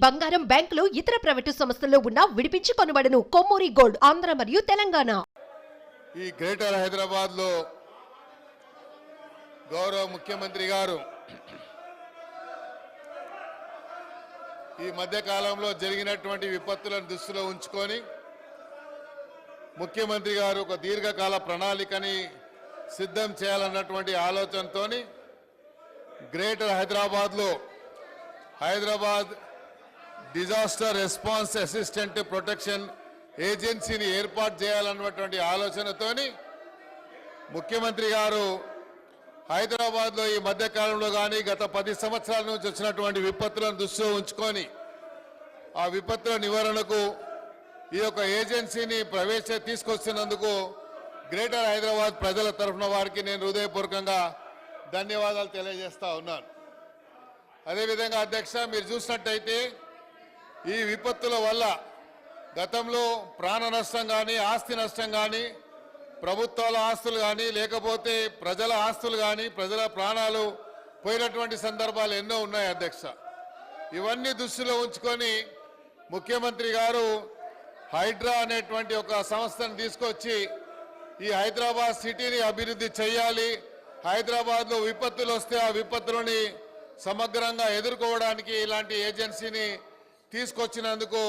బంగారం, బ్యాంకులు, ఇతర ప్రైవేటు సంస్థల్లో ఉన్న విడిపించి కొనబడను. కొమ్మూరి గోల్డ్, ఆంధ్ర మరియు తెలంగాణ. ఈ గ్రేటర్ హైదరాబాద్ లో గౌరవ ముఖ్యమంత్రి గారు ఈ మధ్య కాలంలో జరిగినటువంటి విపత్తులను దృష్టిలో ఉంచుకొని ముఖ్యమంత్రి గారు ఒక దీర్ఘకాల ప్రణాళికని సిద్ధం చేయాలన్నటువంటి ఆలోచనతోని గ్రేటర్ హైదరాబాద్లో Hyderabad disaster response assistant protection ఏజెన్సీని ఏర్పాటు చేయాలన్నటువంటి ఆలోచనతోని ముఖ్యమంత్రి గారు హైదరాబాద్లో ఈ మధ్యకాలంలో కానీ గత 10 సంవత్సరాల నుంచి వచ్చినటువంటి విపత్తులను దృష్టిలో ఉంచుకొని ఆ విపత్తుల నివారణకు ఈ యొక్క ఏజెన్సీని తీసుకొస్తున్నందుకు గ్రేటర్ హైదరాబాద్ ప్రజల తరఫున వారికి నేను హృదయపూర్వకంగా ధన్యవాదాలు తెలియజేస్తా ఉన్నాను. అదేవిధంగా అధ్యక్ష, మీరు చూసినట్టయితే ఈ విపత్తుల వల్ల గతంలో ప్రాణ నష్టం కానీ ఆస్తి నష్టం కానీ ప్రభుత్వాల ఆస్తులు కానీ లేకపోతే ప్రజల ఆస్తులు కానీ ప్రజల ప్రాణాలు పోయినటువంటి సందర్భాలు ఎన్నో ఉన్నాయి అధ్యక్ష. ఇవన్నీ దృష్టిలో ఉంచుకొని ముఖ్యమంత్రి గారు హైడ్రా అనేటువంటి ఒక సంస్థను తీసుకొచ్చి ఈ హైదరాబాద్ సిటీని అభివృద్ధి చేయాలి, హైదరాబాద్లో విపత్తులు వస్తే ఆ విపత్తులని సమగ్రంగా ఎదుర్కోవడానికి ఇలాంటి ఏజెన్సీని తీసుకొచ్చినందుకు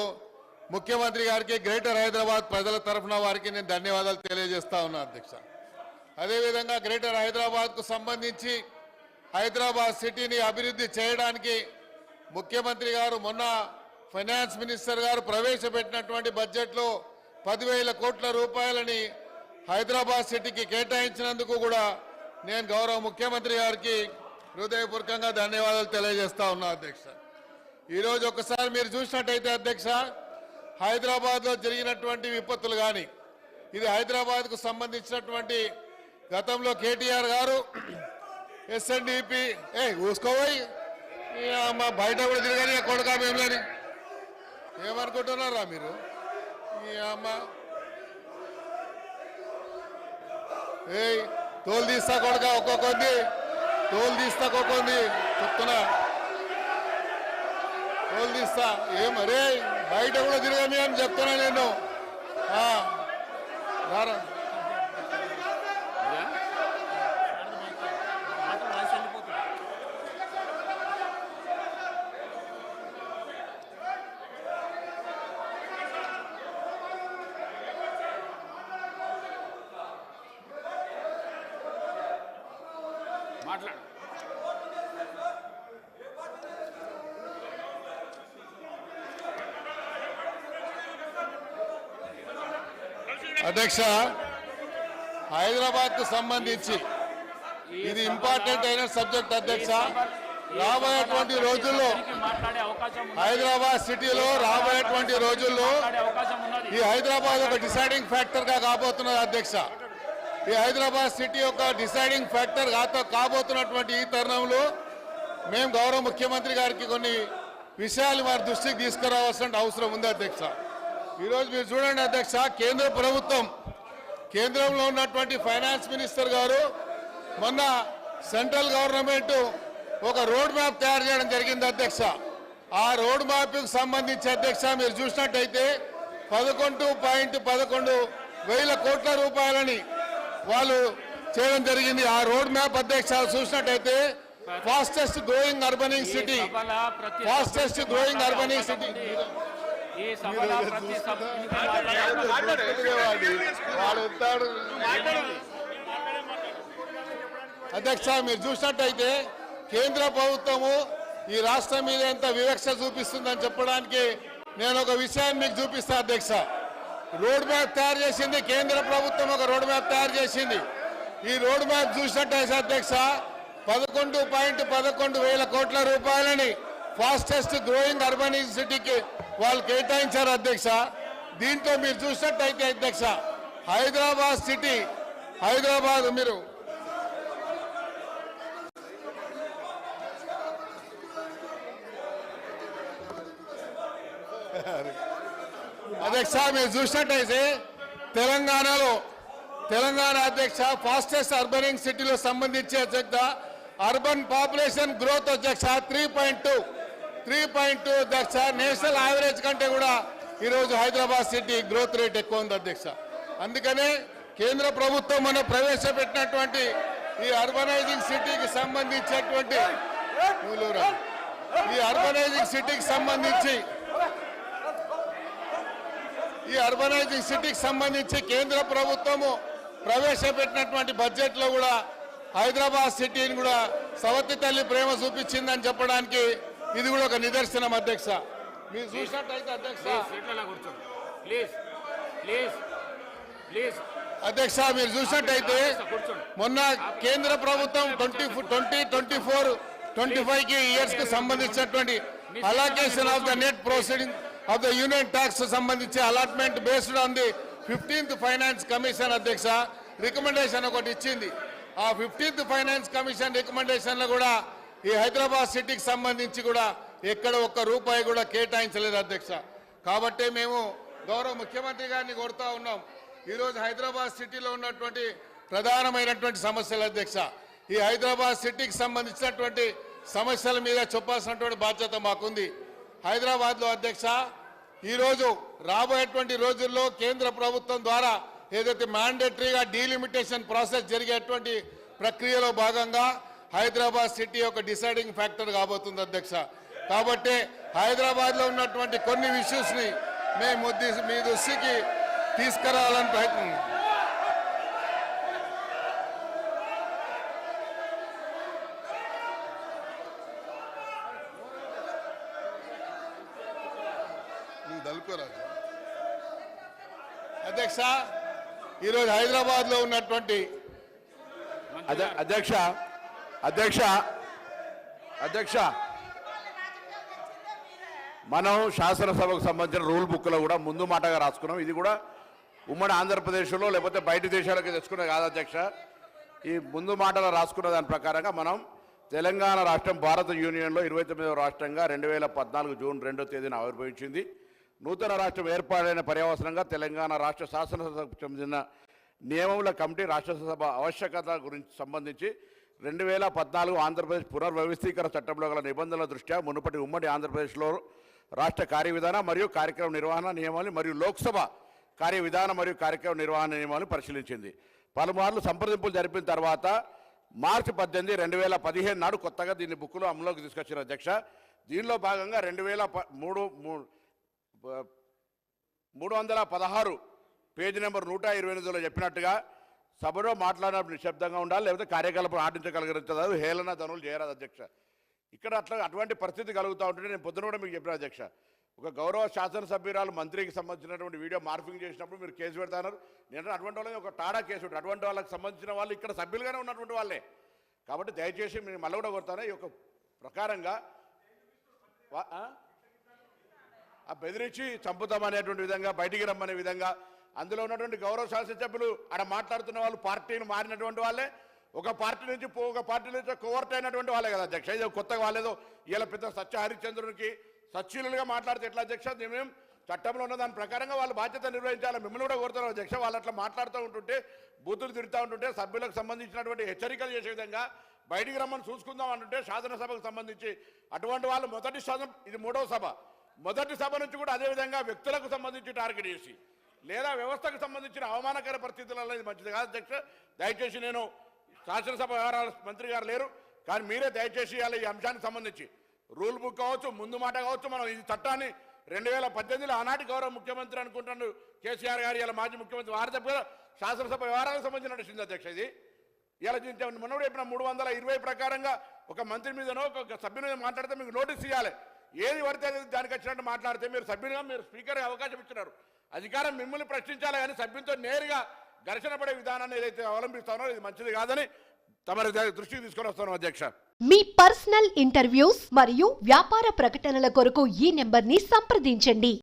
ముఖ్యమంత్రి గారికి గ్రేటర్ హైదరాబాద్ ప్రజల తరఫున వారికి నేను ధన్యవాదాలు తెలియజేస్తా ఉన్నా అధ్యక్ష. అదేవిధంగా గ్రేటర్ హైదరాబాద్కు సంబంధించి హైదరాబాద్ సిటీని అభివృద్ధి చేయడానికి ముఖ్యమంత్రి గారు మొన్న ఫైనాన్స్ మినిస్టర్ గారు ప్రవేశపెట్టినటువంటి బడ్జెట్లో 10,000 కోట్ల రూపాయలని హైదరాబాద్ సిటీకి కేటాయించినందుకు కూడా నేను గౌరవ ముఖ్యమంత్రి గారికి హృదయపూర్వకంగా ధన్యవాదాలు తెలియజేస్తా ఉన్నా అధ్యక్ష. ఈరోజు ఒకసారి మీరు చూసినట్టయితే అధ్యక్ష, హైదరాబాద్లో జరిగినటువంటి విపత్తులు కానీ ఇది హైదరాబాద్కు సంబంధించినటువంటి గతంలో కేటీఆర్ గారు ఎస్ఎన్డిపి ఊసుకోపోయి మా బయట కూడా తిరగని కొడుకా మేము లేని ఏమనుకుంటున్నారా మీరు? అమ్మ తోలు తీస్తా కొడుక ఒక్కొక్కంది తోలు తీస్తా ఒక్కొక్కంది చెప్తున్నా తోలు తీస్తా ఏమరే బయట కూడా తిరగని అని చెప్తున్నా నేను. రారా మాట్లాడు. అధ్యక్ష, హైదరాబాద్ కు సంబంధించి ఇది ఇంపార్టెంట్ అయిన సబ్జెక్ట్ అధ్యక్ష. రాబోయేటువంటి రోజుల్లో హైదరాబాద్ సిటీలో రాబోయేటువంటి రోజుల్లో ఈ హైదరాబాద్ ఒక డిసైడింగ్ ఫ్యాక్టర్ గా కాబోతున్నది అధ్యక్ష. ఈ హైదరాబాద్ సిటీ యొక్క డిసైడింగ్ ఫ్యాక్టర్ కాబోతున్నటువంటి ఈ తరుణంలో మేము గౌరవ ముఖ్యమంత్రి గారికి కొన్ని విషయాలు వారి దృష్టికి తీసుకురావాల్సిన అవసరం ఉంది అధ్యక్ష. ఈరోజు మీరు చూడండి అధ్యక్ష, కేంద్ర ప్రభుత్వం కేంద్రంలో ఉన్నటువంటి ఫైనాన్స్ మినిస్టర్ గారు మొన్న సెంట్రల్ గవర్నమెంట్ ఒక రోడ్ మ్యాప్ తయారు చేయడం జరిగింది అధ్యక్ష. ఆ రోడ్ మ్యాప్కి సంబంధించి అధ్యక్ష మీరు చూసినట్టయితే 11.11 కోట్ల రూపాయలని వాళ్ళు చేయడం జరిగింది. ఆ రోడ్ మ్యాప్ అధ్యక్ష చూసినట్టయితే ఫాస్టెస్ట్ గ్రోయింగ్ అర్బనింగ్ సిటీ అధ్యక్ష. మీరు చూసినట్టయితే కేంద్ర ప్రభుత్వము ఈ రాష్ట్రం మీద ఎంత వివక్ష చూపిస్తుందని చెప్పడానికి నేను ఒక విషయాన్ని మీకు చూపిస్తా అధ్యక్ష. రోడ్ మ్యాప్ తయారు చేసింది కేంద్ర ప్రభుత్వం, ఒక రోడ్ మ్యాప్ తయారు చేసింది. ఈ రోడ్ మ్యాప్ చూసినట్టయితే అధ్యక్ష 11.11 కోట్ల రూపాయలని ఫాస్టెస్ట్ గ్రోయింగ్ అర్బన్ సిటీకి వాళ్ళు కేటాయించారు అధ్యక్ష. దీంట్లో మీరు చూసినట్టయితే అధ్యక్ష హైదరాబాద్ సిటీ మీరు అధ్యక్ష మీరు చూసినట్టయితే తెలంగాణ అధ్యక్ష ఫాస్టెస్ట్ అర్బనింగ్ సిటీలో సంబంధించి అధ్యక్ష అర్బన్ పాపులేషన్ గ్రోత్ అధ్యక్ష 3.2 అధ్యక్ష. నేషనల్ యావరేజ్ కంటే కూడా ఈరోజు హైదరాబాద్ సిటీ గ్రోత్ రేట్ ఎక్కువ ఉంది అధ్యక్ష. అందుకనే కేంద్ర ప్రభుత్వం మనం ప్రవేశపెట్టినటువంటి ఈ అర్బనైజింగ్ సిటీకి సంబంధించినటువంటి కేంద్ర ప్రభుత్వము ప్రవేశపెట్టినటువంటి బడ్జెట్ లో కూడా హైదరాబాద్ సిటీని కూడా సవతి తల్లి ప్రేమ చూపించిందని చెప్పడానికి ఇది కూడా ఒక నిదర్శనం అధ్యక్ష. మీరు చూసినట్టయితే అధ్యక్ష అధ్యక్ష మీరు చూసినట్టయితే మొన్న కేంద్ర ప్రభుత్వం 2024-25 ఇయర్స్ కు సంబంధించినటువంటి allocation of the net proceeding of the union tax సంబంధించి allotment based on the 15th finance commission అధ్యక్ష రికమెండేషన్ ఒకటి ఇచ్చింది. ఆ 15th ఫైనాన్స్ కమిషన్ రికమెండేషన్ లో కూడా ఈ హైదరాబాద్ సిటీకి సంబంధించి కూడా ఎక్కడ ఒక్క రూపాయి కూడా కేటాయించలేదు అధ్యక్ష. కాబట్టి మేము గౌరవ ముఖ్యమంత్రి గారిని కోరుతా ఉన్నాం, ఈరోజు హైదరాబాద్ సిటీలో ఉన్నటువంటి ప్రధానమైనటువంటి సమస్యలు అధ్యక్ష, ఈ హైదరాబాద్ సిటీకి సంబంధించినటువంటి సమస్యల మీద చెప్పాల్సినటువంటి బాధ్యత మాకుంది. హైదరాబాద్లో అధ్యక్ష ఈరోజు రాబోయేటువంటి రోజుల్లో కేంద్ర ప్రభుత్వం ద్వారా ఏదైతే మ్యాండేటరీగా డీలిమిటేషన్ ప్రాసెస్ జరిగేటువంటి ప్రక్రియలో భాగంగా హైదరాబాద్ సిటీ ఒక డిసైడింగ్ ఫ్యాక్టర్ కాబోతుంది అధ్యక్ష. కాబట్టి హైదరాబాద్లో ఉన్నటువంటి కొన్ని ఇష్యూస్ని మేము మీ దృష్టికి తీసుకురావాలని ప్రయత్నం. అధ్యక్ష ఈరోజు హైదరాబాద్ లో ఉన్నటువంటి అధ్యక్ష మనం శాసనసభకు సంబంధించిన రూల్ బుక్ లో కూడా ముందు మాటగా రాసుకున్నాం. ఇది కూడా ఉమ్మడి ఆంధ్రప్రదేశ్లో లేకపోతే బయట దేశాలకు తెచ్చుకున్నది కాదు అధ్యక్ష. ఈ ముందు మాటలో రాసుకున్న దాని ప్రకారంగా మనం తెలంగాణ రాష్ట్రం భారత యూనియన్లో 29వ రాష్ట్రంగా 2014 జూన్ 2వ తేదీన ఆవిర్భవించింది. నూతన రాష్ట్రం ఏర్పాటైన పర్యవసనంగా తెలంగాణ రాష్ట్ర శాసనసభకు చెందిన నియమముల కమిటీ రాష్ట్రసభ ఆవశ్యకత గురించి సంబంధించి 2014 ఆంధ్రప్రదేశ్ పునర్వ్యవస్థీకరణ చట్టంలో గల నిబంధనల దృష్ట్యా మునుపటి ఉమ్మడి ఆంధ్రప్రదేశ్లో రాష్ట్ర కార్యవిధాన మరియు కార్యక్రమ నిర్వహణ నియమాలు మరియు లోక్సభ కార్యవిధాన మరియు కార్యక్రమ నిర్వహణ నియమాలను పరిశీలించింది. పలుమార్లు సంప్రదింపులు జరిపిన తర్వాత మార్చి 18, 2015 నాడు కొత్తగా దీన్ని బుక్లో అమలులోకి తీసుకొచ్చిన అధ్యక్ష. దీనిలో భాగంగా 316 పేజీ నెంబర్ 128లో చెప్పినట్టుగా సభలో మాట్లాడినప్పుడు నిశ్శబ్దంగా ఉండాలి, లేకపోతే కార్యకలాపం ఆడించగలిగించదు, హేళన ధనులు చేయరాదు అధ్యక్ష. ఇక్కడ అటువంటి పరిస్థితి కలుగుతూ ఉంటుంటే నేను పొద్దున కూడా మీకు చెప్పిన అధ్యక్ష, ఒక గౌరవ శాసనసభ్యురాలు మంత్రికి సంబంధించినటువంటి వీడియో మార్పింగ్ చేసినప్పుడు మీరు కేసు పెడతారు. నేను అటువంటి వాళ్ళని ఒక టాడా కేసు ఉంటుంది. అటువంటి వాళ్ళకి సంబంధించిన వాళ్ళు ఇక్కడ సభ్యులుగానే ఉన్నటువంటి వాళ్ళే. కాబట్టి దయచేసి మీరు మళ్ళీ కూడా కొడతాను ఈ యొక్క ప్రకారంగా ఆ బెదిరించి చంపుతామనేటువంటి విధంగా బయటికి రమ్మనే విధంగా అందులో ఉన్నటువంటి గౌరవ శాసనసభ్యులు అక్కడ మాట్లాడుతున్న వాళ్ళు పార్టీని మారినటువంటి వాళ్ళే, ఒక పార్టీ నుంచి ఒక పార్టీ నుంచి కోవర్ట్ అయినటువంటి వాళ్ళే కదా అధ్యక్ష. ఇది కొత్తగా వాళ్ళేదో ఇలా పెద్ద సత్య హరిశ్చంద్రునికి సచ్చీలుగా మాట్లాడితే ఎట్లా అధ్యక్ష? మేము చట్టంలో ఉన్న దాని ప్రకారంగా వాళ్ళు బాధ్యత నిర్వహించాలి. మిమ్మల్ని కూడా కోరుతున్నారు అధ్యక్ష. వాళ్ళు అట్లా మాట్లాడుతూ ఉంటుంటే బూతులు తిరుగుతూ ఉంటుంటే సభ్యులకు సంబంధించినటువంటి హెచ్చరికలు చేసే విధంగా బయటికి రమ్మని చూసుకుందాం అంటుంటే శాసనసభకు సంబంధించి అటువంటి వాళ్ళు మొదటి సభ, ఇది 3వ సభ, మొదటి సభ నుంచి కూడా అదేవిధంగా వ్యక్తులకు సంబంధించి టార్గెట్ చేసి లేదా వ్యవస్థకు సంబంధించిన అవమానకర పరిస్థితులలో ఇది మంచిది కాదు అధ్యక్ష. దయచేసి నేను శాసనసభ వ్యవహారాల మంత్రి గారు లేరు, కానీ మీరే దయచేసి ఈ అంశానికి సంబంధించి రూల్ బుక్ కావచ్చు, ముందు మాట కావచ్చు, మనం ఈ చట్టాన్ని 2018లో ఆనాటి గౌరవ ముఖ్యమంత్రి అనుకుంటున్నాడు కేసీఆర్ గారు, ఇలా మాజీ ముఖ్యమంత్రి వారి తప్ప శాసనసభ వ్యవహారాలకు సంబంధించిన నడిచింది అధ్యక్ష. ఇది ఇలా మొన్న చెప్పిన 320 ప్రకారంగా ఒక మంత్రి మీదనో ఒక సభ్యుని మీద మాట్లాడితే మీకు నోటీస్ ఇవ్వాలి. ఏది పడితే దానికి వచ్చినట్టు మాట్లాడితే మీరు సభ్యునిగా మీరు స్పీకర్గా అవకాశం ఇచ్చినారు. అధికారం మిమ్మల్ని ప్రశ్నించాలి కానీ సభ్యులతో నేరుగా ఘర్షణ పడే విధానాన్ని ఏదైతే అవలంబిస్తానో ఇది మంచిది కాదని తమరి దృష్టికి తీసుకొని వస్తాను అధ్యక్ష. మీ పర్సనల్ ఇంటర్వ్యూస్ మరియు వ్యాపార ప్రకటనల కొరకు ఈ నెంబర్ని సంప్రదించండి.